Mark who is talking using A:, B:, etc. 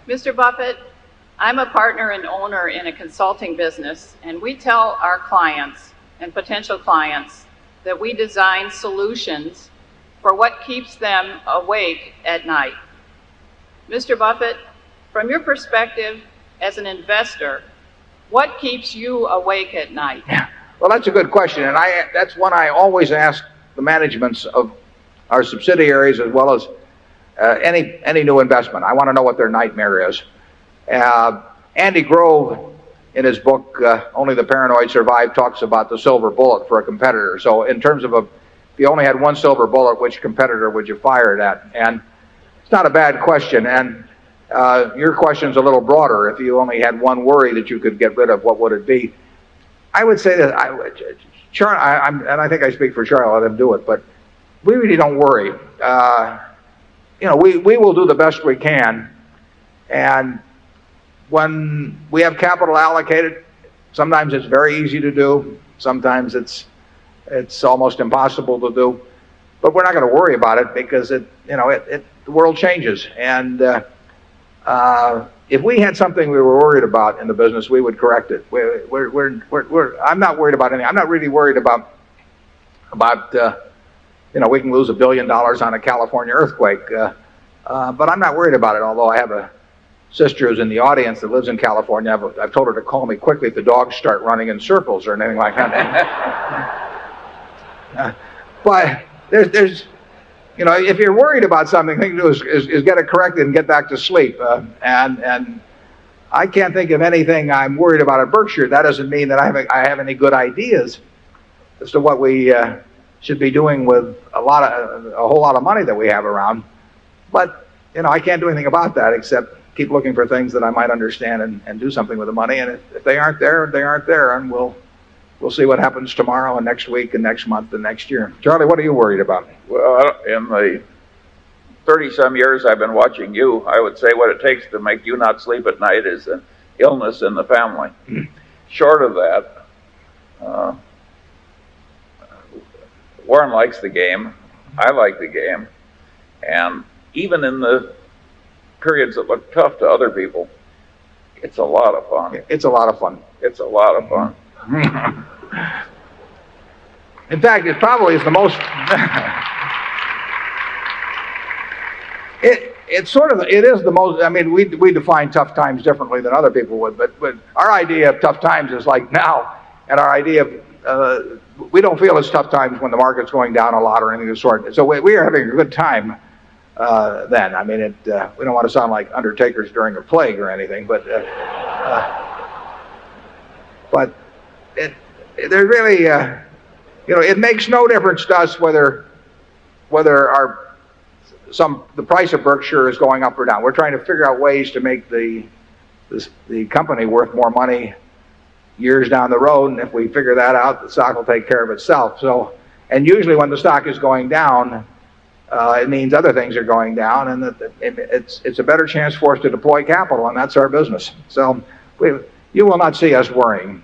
A: Mr. Buffett, I'm a partner and owner in a consulting business, and we tell our clients and potential clients that we design solutions for what keeps them awake at night. Mr. Buffett, from your perspective as an investor, what keeps you awake at night?
B: Well, that's a good question, and that's one I always ask the managements of our subsidiaries as well as any new investment. I want to know what their nightmare is. Andy Grove, in his book Only the Paranoid Survive, talks about the silver bullet for a competitor. So in terms of if you only had one silver bullet, which competitor would you fire it at? And it's not a bad question, and your question's a little broader. If you only had one worry that you could get rid of, what would it be? I would say that and I think I speak for Charlie, I'll let him do it, but we really don't worry. We will do the best we can, and when we have capital allocated, sometimes it's very easy to do, sometimes it's almost impossible to do, but we're not going to worry about it because the world changes, and if we had something we were worried about in the business, we would correct it. I'm not worried about anything. I'm not really worried about we can lose $1 billion on a California earthquake, but I'm not worried about it. Although I have a sister who's in the audience that lives in California. I've told her to call me quickly if the dogs start running in circles or anything like that. But there's if you're worried about something, the thing to do is get it corrected and get back to sleep. And I can't think of anything I'm worried about at Berkshire. That doesn't mean that I have any good ideas as to what we should be doing with a whole lot of money that we have around. But I can't do anything about that except keep looking for things that I might understand and do something with the money. And if they aren't there, they aren't there, and we'll see what happens tomorrow and next week and next month and next year. Charlie, what are you worried about?
C: Well, in the 30-some years I've been watching you, I would say what it takes to make you not sleep at night is an illness in the family. Short of that, Warren likes the game. I like the game. And even in the periods that look tough to other people, it's a lot of fun.
B: It's a lot of fun.
C: It's a lot of fun.
B: In fact, it probably is the most. It is the most. I mean, we define tough times differently than other people would, but our idea of tough times is like now, and our idea of we don't feel it's tough times when the market's going down a lot or anything of the sort. So we are having a good time then. I mean, we don't want to sound like undertakers during a plague or anything, but there's really, it makes no difference to us whether the price of Berkshire is going up or down. We're trying to figure out ways to make the company worth more money years down the road, and if we figure that out, the stock will take care of itself. So, and usually when the stock is going down, it means other things are going down, and it's a better chance for us to deploy capital, and that's our business. So you will not see us worrying.